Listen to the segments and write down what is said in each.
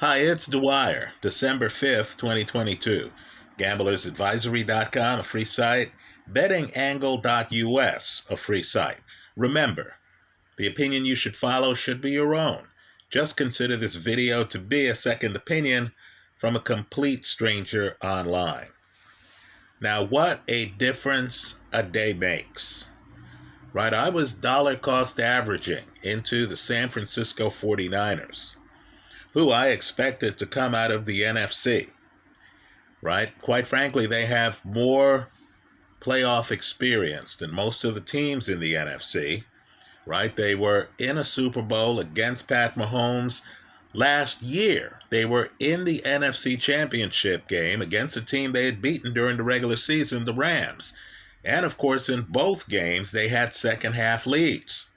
Hi, it's Dwyer, December 5th, 2022. GamblersAdvisory.com, a free site. BettingAngle.us, a free site. Remember, the opinion you should follow should be your own. Just consider this video to be a second opinion from a complete stranger online. Now, what a difference a day makes. Right, I was dollar cost averaging into the San Francisco 49ers, who I expected to come out of the NFC, right? Quite frankly, they have more playoff experience than most of the teams in the NFC, right? They were in a Super Bowl against Pat Mahomes last year. They were in the NFC Championship game against a team they had beaten during the regular season, the Rams. And of course, in both games, they had second half leads.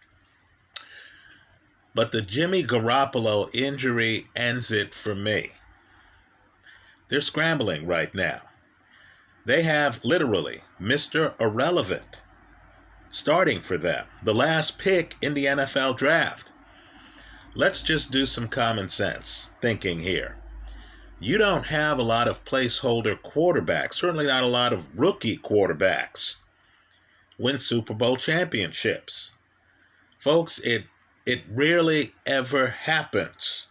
But the Jimmy Garoppolo injury ends it for me. They're scrambling right now. They have literally Mr. Irrelevant starting for them, the last pick in the NFL draft. Let's just do some common sense thinking here. You don't have a lot of placeholder quarterbacks, certainly not a lot of rookie quarterbacks, win Super Bowl championships. Folks, it rarely ever happens.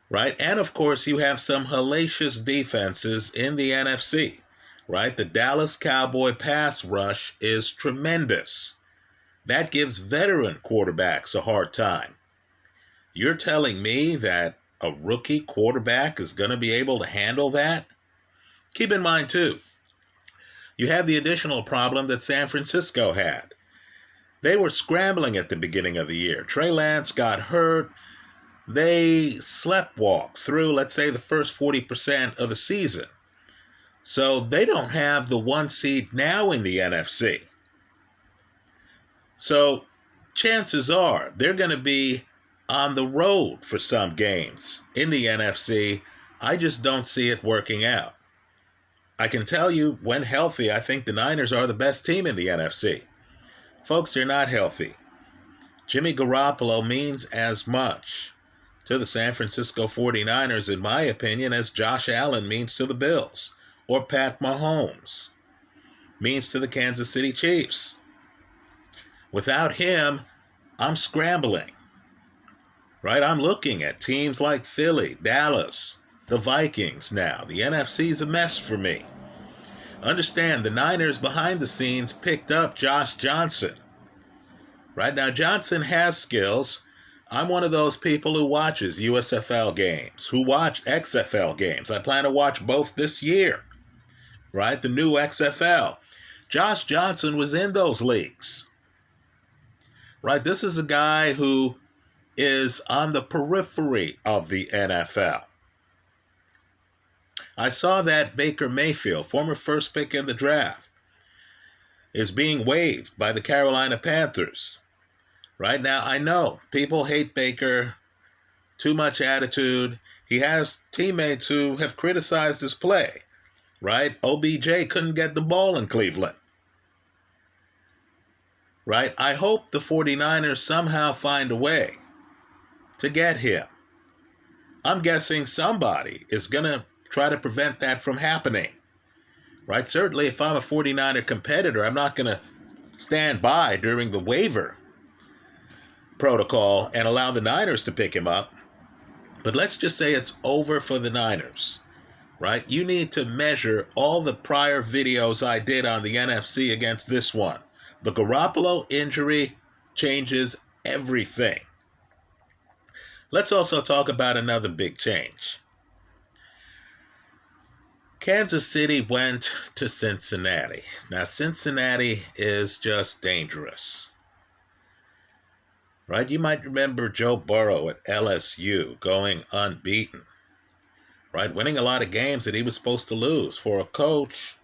Right? And of course, you have some hellacious defenses in the NFC, right? The Dallas Cowboy pass rush is tremendous. That gives veteran quarterbacks a hard time. You're telling me that a rookie quarterback is going to be able to handle that? Keep in mind, too, you have the additional problem that San Francisco had. They were scrambling at the beginning of the year. Trey Lance got hurt. They sleptwalked through, let's say, the first 40% of the season. So they don't have the one seed now in the NFC. So chances are they're going to be on the road for some games in the NFC. I just don't see it working out. I can tell you, when healthy, I think the Niners are the best team in the NFC. Folks, they're not healthy. Jimmy Garoppolo means as much to the San Francisco 49ers, in my opinion, as Josh Allen means to the Bills, or Pat Mahomes means to the Kansas City Chiefs. Without him, I'm scrambling, right? I'm looking at teams like Philly, Dallas, the Vikings now. The NFC is a mess for me. Understand, the Niners behind the scenes picked up Josh Johnson. Right now, Johnson has skills. I'm one of those people who watches USFL games, who watch XFL games. I plan to watch both this year, right? The new XFL. Josh Johnson was in those leagues, right? This is a guy who is on the periphery of the NFL. I saw that Baker Mayfield, former first pick in the draft, is being waived by the Carolina Panthers. Right now, I know people hate Baker, too much attitude. He has teammates who have criticized his play, right? OBJ couldn't get the ball in Cleveland, right? I hope the 49ers somehow find a way to get him. I'm guessing somebody is going to try to prevent that from happening, right? Certainly, if I'm a 49er competitor, I'm not going to stand by during the waiver protocol and allow the Niners to pick him up. But let's just say it's over for the Niners, right? You need to measure all the prior videos I did on the NFC against this one. The Garoppolo injury changes everything. Let's also talk about another big change. Kansas City went to Cincinnati. Now, Cincinnati is just dangerous, right? You might remember Joe Burrow at LSU going unbeaten, right? Winning a lot of games that he was supposed to lose for a coach,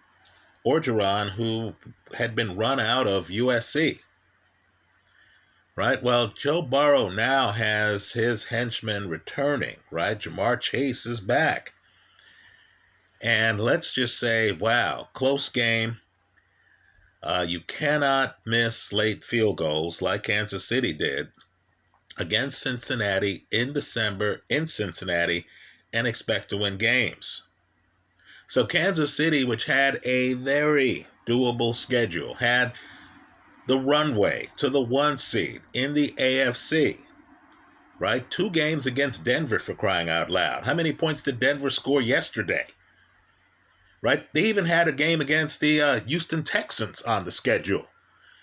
Orgeron, who had been run out of USC, right? Well, Joe Burrow now has his henchmen returning, right? Jamar Chase is back. And let's just say, wow, close game. You cannot miss late field goals like Kansas City did. against Cincinnati in December in Cincinnati and expect to win games. So Kansas City, which had a very doable schedule, had the runway to the 1 seed in the AFC, right? 2 games against Denver, for crying out loud. How many points did Denver score yesterday? Right? They even had a game against the Houston Texans on the schedule.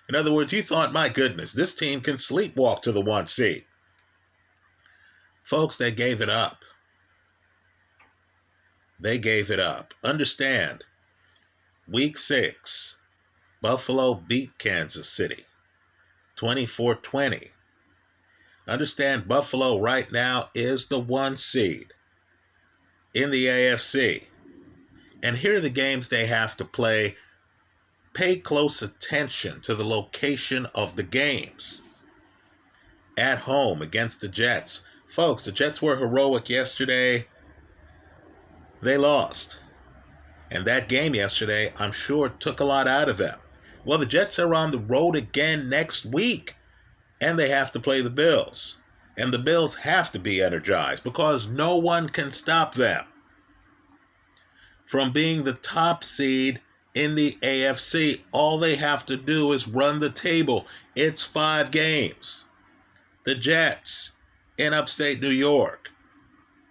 In other words, you thought, my goodness, this team can sleepwalk to the 1 seed. Folks, they gave it up. They gave it up. Understand, week 6, Buffalo beat Kansas City 24-20. Understand, Buffalo right now is the 1 seed in the AFC. And here are the games they have to play. Pay close attention to the location of the games. At home against the Jets. Folks, the Jets were heroic yesterday. They lost. And that game yesterday, I'm sure, took a lot out of them. Well, the Jets are on the road again next week. And they have to play the Bills. And the Bills have to be energized because no one can stop them from being the top seed in the AFC. All they have to do is run the table. It's 5 games. The Jets in upstate New York.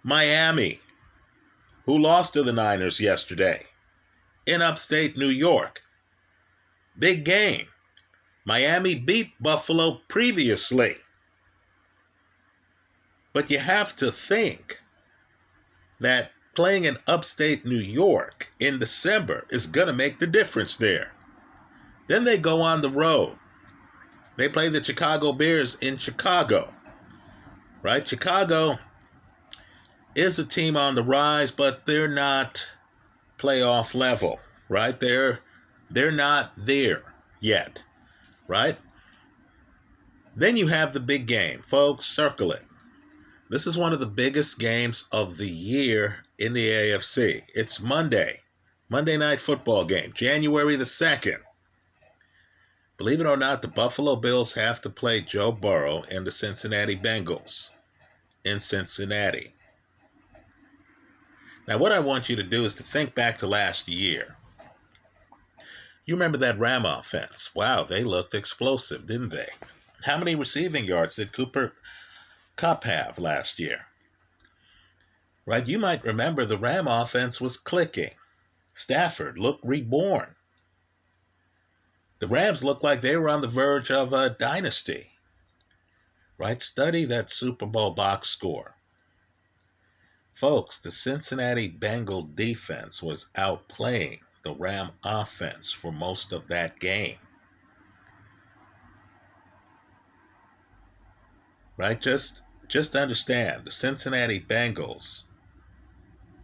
Miami, who lost to the Niners yesterday, in upstate New York. Big game. Miami beat Buffalo previously. But you have to think that playing in upstate New York in December is going to make the difference there. Then they go on the road. They play the Chicago Bears in Chicago. Right? Chicago is a team on the rise, but they're not playoff level. Right? They're not there yet. Right? Then you have the big game. Folks, circle it. This is one of the biggest games of the year in the AFC. It's Monday Night Football game, January the 2nd. Believe it or not, the Buffalo Bills have to play Joe Burrow and the Cincinnati Bengals in Cincinnati. Now, what I want you to do is to think back to last year. You remember that Ram offense? Wow, they looked explosive, didn't they? How many receiving yards did Cooper Kupp have last year? Right? You might remember the Ram offense was clicking. Stafford looked reborn. The Rams looked like they were on the verge of a dynasty. Right? Study that Super Bowl box score. Folks, the Cincinnati Bengal defense was outplaying the Ram offense for most of that game. Right? Just understand, the Cincinnati Bengals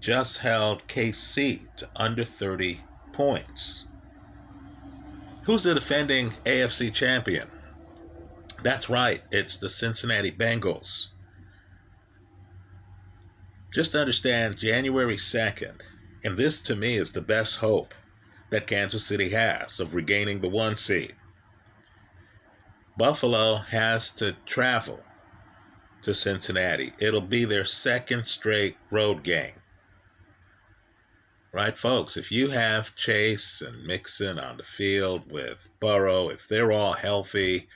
just held KC to under 30 points. Who's the defending AFC champion? That's right, it's the Cincinnati Bengals. Just understand, January 2nd, and this to me is the best hope that Kansas City has of regaining the 1 seed. Buffalo has to travel to Cincinnati. It'll be their 2nd straight road game. Right, folks? If you have Chase and Mixon on the field with Burrow, if they're all healthy,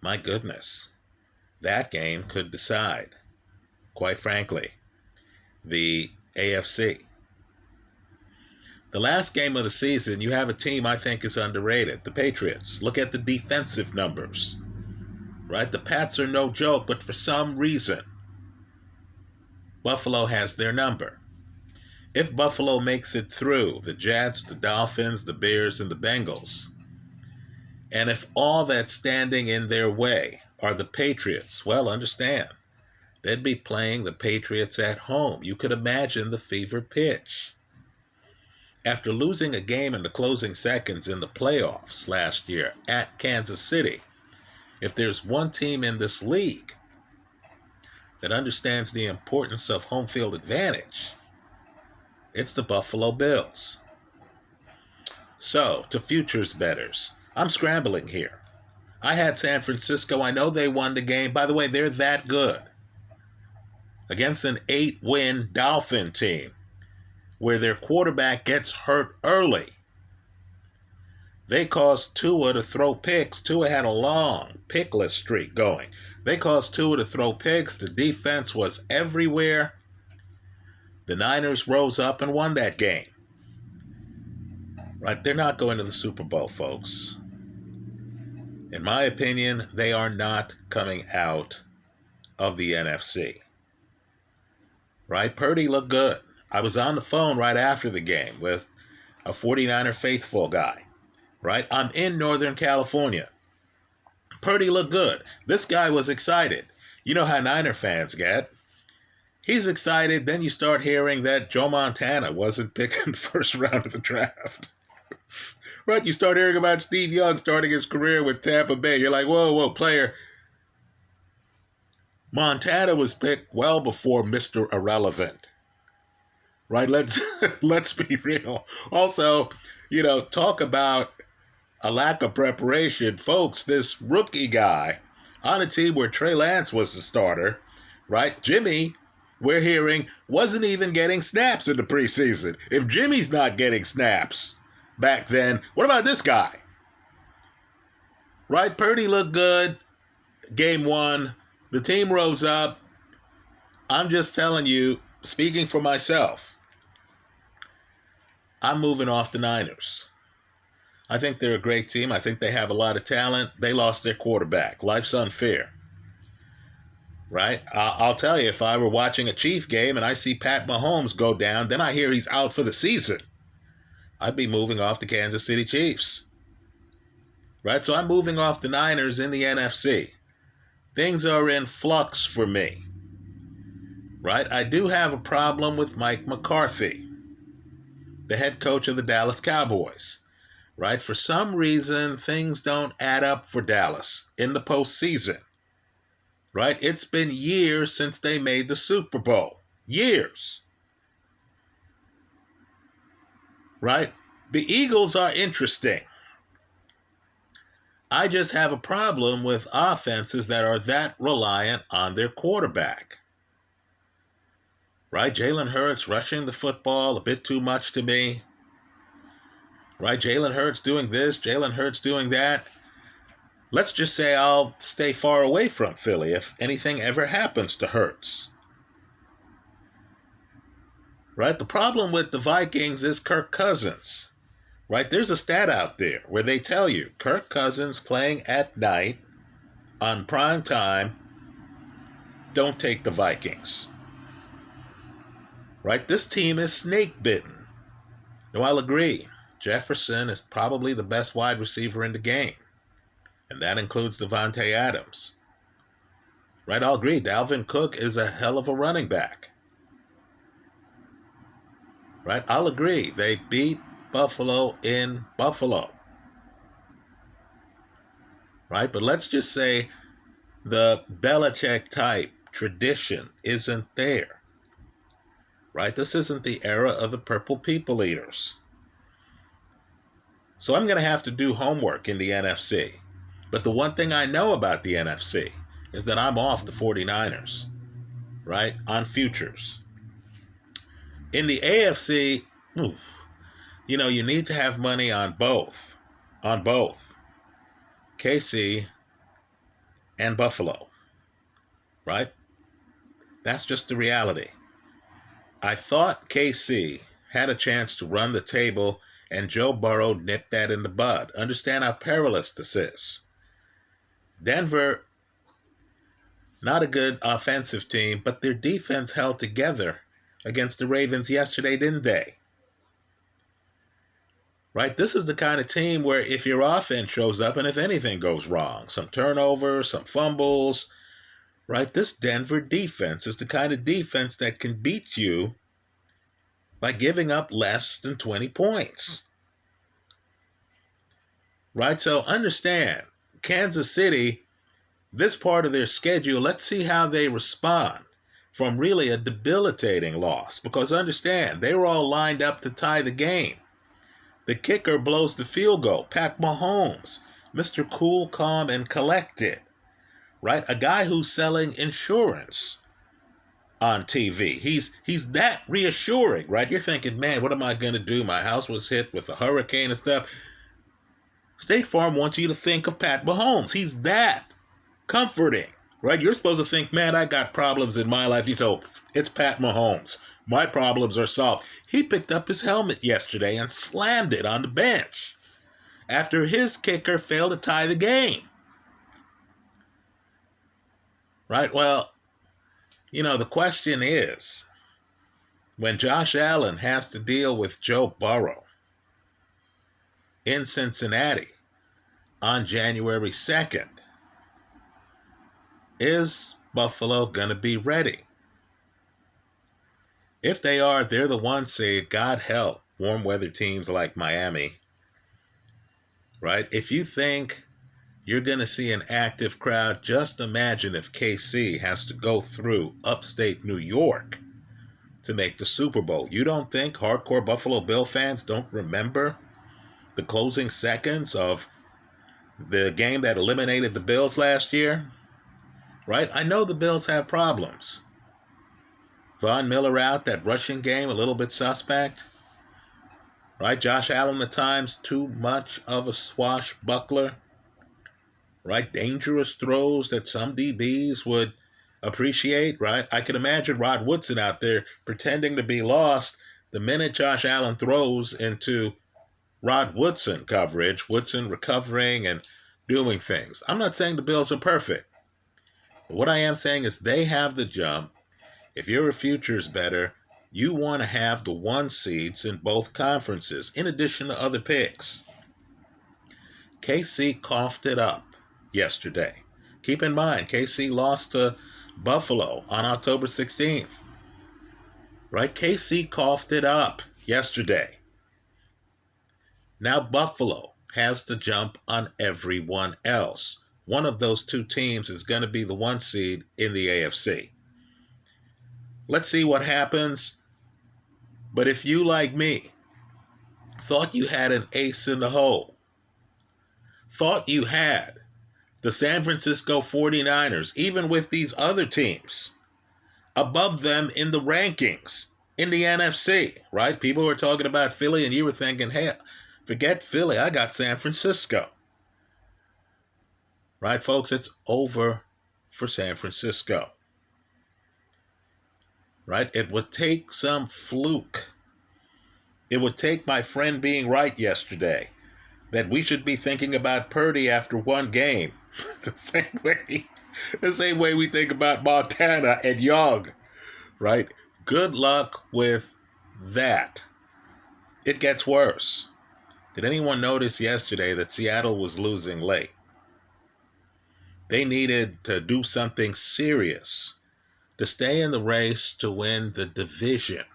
my goodness, that game could decide, quite frankly, the AFC. The last game of the season, you have a team I think is underrated, the Patriots. Look at the defensive numbers. Right? The Pats are no joke, but for some reason, Buffalo has their number. If Buffalo makes it through the Jets, the Dolphins, the Bears, and the Bengals, and if all that's standing in their way are the Patriots, well, understand, they'd be playing the Patriots at home. You could imagine the fever pitch. After losing a game in the closing seconds in the playoffs last year at Kansas City, if there's one team in this league that understands the importance of home field advantage, it's the Buffalo Bills. So, to futures bettors, I'm scrambling here. I had San Francisco. I know they won the game. By the way, they're that good against an 8-win Dolphin team where their quarterback gets hurt early. They caused Tua to throw picks. Tua had a long pickless streak going. They caused Tua to throw picks. The defense was everywhere. The Niners rose up and won that game. Right? They're not going to the Super Bowl, folks. In my opinion, they are not coming out of the NFC. Right? Purdy looked good. I was on the phone right after the game with a 49er faithful guy. Right? I'm in Northern California. Purdy looked good. This guy was excited. You know how Niner fans get. He's excited. Then you start hearing that Joe Montana wasn't picking the first round of the draft. Right? You start hearing about Steve Young starting his career with Tampa Bay. You're like, whoa, player. Montana was picked well before Mr. Irrelevant. Right? Let's be real. Also, talk about a lack of preparation. Folks, this rookie guy on a team where Trey Lance was the starter, right? Jimmy, we're hearing, wasn't even getting snaps in the preseason. If Jimmy's not getting snaps back then, what about this guy? Right? Purdy looked good. Game 1. The team rose up. I'm just telling you, speaking for myself, I'm moving off the Niners. I think they're a great team. I think they have a lot of talent. They lost their quarterback. Life's unfair. Right? I'll tell you, if I were watching a Chief game and I see Pat Mahomes go down, then I hear he's out for the season, I'd be moving off the Kansas City Chiefs. Right? So I'm moving off the Niners in the NFC. Things are in flux for me. Right? I do have a problem with Mike McCarthy, the head coach of the Dallas Cowboys. Right? For some reason, things don't add up for Dallas in the postseason. Right? It's been years since they made the Super Bowl. Years. Right? The Eagles are interesting. I just have a problem with offenses that are that reliant on their quarterback. Right? Jalen Hurts rushing the football a bit too much to me. Right? Jalen Hurts doing this, Jalen Hurts doing that. Let's just say I'll stay far away from Philly if anything ever happens to Hurts. Right? The problem with the Vikings is Kirk Cousins. Right? There's a stat out there where they tell you Kirk Cousins playing at night on prime time, don't take the Vikings. Right? This team is snake bitten. Now, I'll agree. Jefferson is probably the best wide receiver in the game. And that includes Devontae Adams. Right, I'll agree. Dalvin Cook is a hell of a running back. Right, I'll agree. They beat Buffalo in Buffalo. Right, but let's just say the Belichick type tradition isn't there. Right, this isn't the era of the Purple People Eaters. So I'm going to have to do homework in the NFC. But the one thing I know about the NFC is that I'm off the 49ers, right, on futures. In the AFC, you need to have money on both KC and Buffalo, right? That's just the reality. I thought KC had a chance to run the table, and Joe Burrow nipped that in the bud. Understand how perilous this is. Denver, not a good offensive team, but their defense held together against the Ravens yesterday, didn't they? Right? This is the kind of team where if your offense shows up and if anything goes wrong, some turnovers, some fumbles, right? This Denver defense is the kind of defense that can beat you by giving up less than 20 points. Right? So understand, Kansas City, this part of their schedule, let's see how they respond from really a debilitating loss. Because understand, they were all lined up to tie the game. The kicker blows the field goal. Pat Mahomes Mr. Cool, Calm, and Collected, right? A guy who's selling insurance on TV. He's that reassuring, right? You're thinking, man, what am I going to do? My house was hit with a hurricane and stuff. State Farm wants you to think of Pat Mahomes. He's that comforting, right? You're supposed to think, man, I got problems in my life. So it's Pat Mahomes. My problems are solved. He picked up his helmet yesterday and slammed it on the bench after his kicker failed to tie the game. Right? Well, the question is, when Josh Allen has to deal with Joe Burrow in Cincinnati on January 2nd, is Buffalo going to be ready? If they are, they're the 1 seed. God help warm weather teams like Miami, right? If you think you're going to see an active crowd, just imagine if KC has to go through upstate New York to make the Super Bowl. You don't think hardcore Buffalo Bill fans don't remember the closing seconds of the game that eliminated the Bills last year? Right? I know the Bills have problems. Von Miller out, that rushing game, a little bit suspect. Right? Josh Allen at times too much of a swashbuckler. Right? Dangerous throws that some DBs would appreciate. Right? I can imagine Rod Woodson out there pretending to be lost the minute Josh Allen throws into Rod Woodson coverage, Woodson recovering and doing things. I'm not saying the Bills are perfect. But what I am saying is they have the jump. If you're a futures bettor, you want to have the 1 seeds in both conferences, in addition to other picks. KC coughed it up yesterday. Keep in mind, KC lost to Buffalo on October 16th. Right? KC coughed it up yesterday. Now Buffalo has to jump on everyone else. One of those 2 teams is going to be the 1 seed in the AFC. Let's see what happens. But if you, like me, thought you had an ace in the hole, thought you had the San Francisco 49ers, even with these other teams, above them in the rankings, in the NFC, right? People were talking about Philly, and you were thinking, hey, forget Philly, I got San Francisco. Right, folks? It's over for San Francisco. Right? It would take some fluke. It would take my friend being right yesterday that we should be thinking about Purdy after 1 game. the same way we think about Montana and Young. Right? Good luck with that. It gets worse. Did anyone notice yesterday that Seattle was losing late? They needed to do something serious to stay in the race to win the division.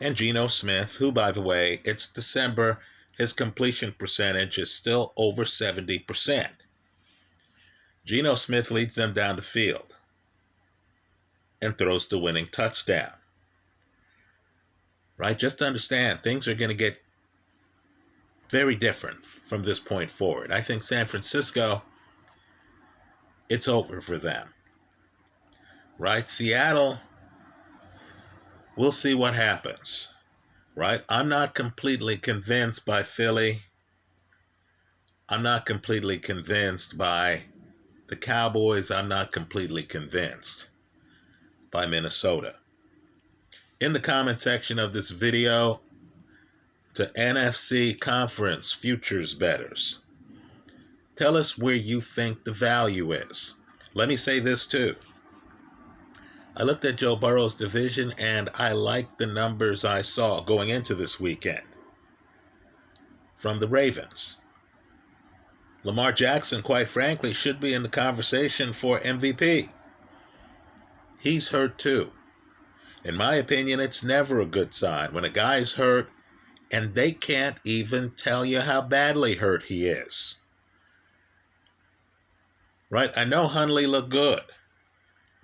And Geno Smith, who, by the way, it's December, his completion percentage is still over 70%. Geno Smith leads them down the field and throws the winning touchdown. Right? Just to understand, things are going to get very different from this point forward. I think San Francisco, it's over for them. Right? Seattle, we'll see what happens. Right? I'm not completely convinced by Philly. I'm not completely convinced by the Cowboys. I'm not completely convinced by Minnesota. In the comment section of this video, to NFC Conference futures bettors, tell us where you think the value is. Let me say this too. I looked at Joe Burrow's division and I liked the numbers I saw going into this weekend from the Ravens. Lamar Jackson, quite frankly, should be in the conversation for MVP. He's hurt too. In my opinion, it's never a good sign when a guy's hurt and they can't even tell you how badly hurt he is. Right? I know Hundley looked good.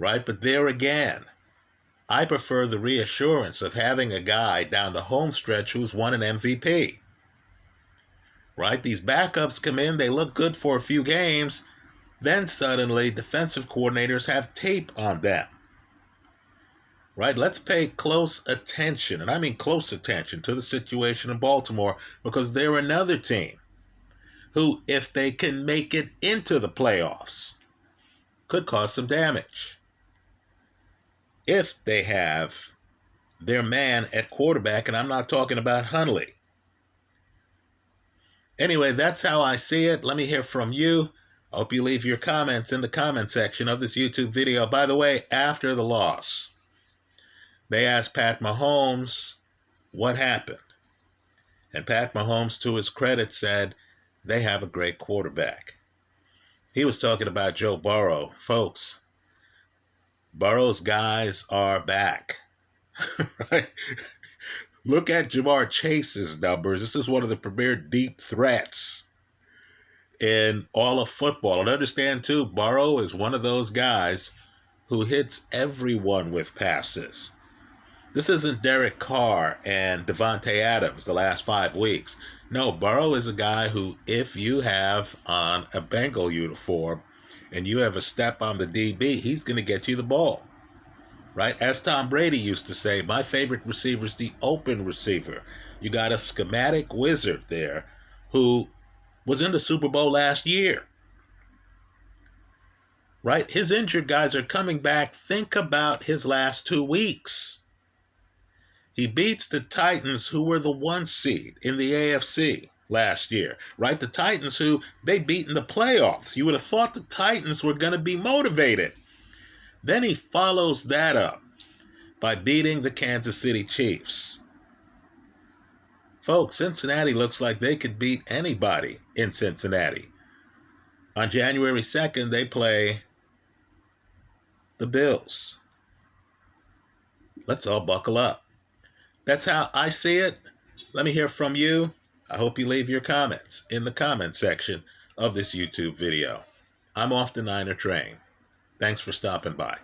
Right? But there again, I prefer the reassurance of having a guy down the home stretch who's won an MVP. right? These backups come in, they look good for a few games, then suddenly defensive coordinators have tape on them, right? Let's pay close attention, and I mean close attention, to the situation in Baltimore, because they're another team who, if they can make it into the playoffs, could cause some damage. If they have their man at quarterback, and I'm not talking about Hundley. Anyway, that's how I see it. Let me hear from you. I hope you leave your comments in the comment section of this YouTube video. By the way, after the loss, they asked Pat Mahomes what happened. And Pat Mahomes, to his credit, said they have a great quarterback. He was talking about Joe Burrow. Folks, Burrow's guys are back. Right? Look at Jamar Chase's numbers. This is one of the premier deep threats in all of football. And understand, too, Burrow is one of those guys who hits everyone with passes. This isn't Derek Carr and Devontae Adams the last 5 weeks. No, Burrow is a guy who, if you have on a Bengal uniform and you have a step on the DB, he's going to get you the ball. Right? As Tom Brady used to say, my favorite receiver is the open receiver. You got a schematic wizard there who was in the Super Bowl last year. Right? His injured guys are coming back. Think about his last 2 weeks. He beats the Titans, who were the 1 seed in the AFC last year. Right? The Titans, who they beat in the playoffs. You would have thought the Titans were going to be motivated. Then he follows that up by beating the Kansas City Chiefs. Folks, Cincinnati looks like they could beat anybody in Cincinnati. On January 2nd, they play the Bills. Let's all buckle up. That's how I see it. Let me hear from you. I hope you leave your comments in the comment section of this YouTube video. I'm off the Niner train. Thanks for stopping by.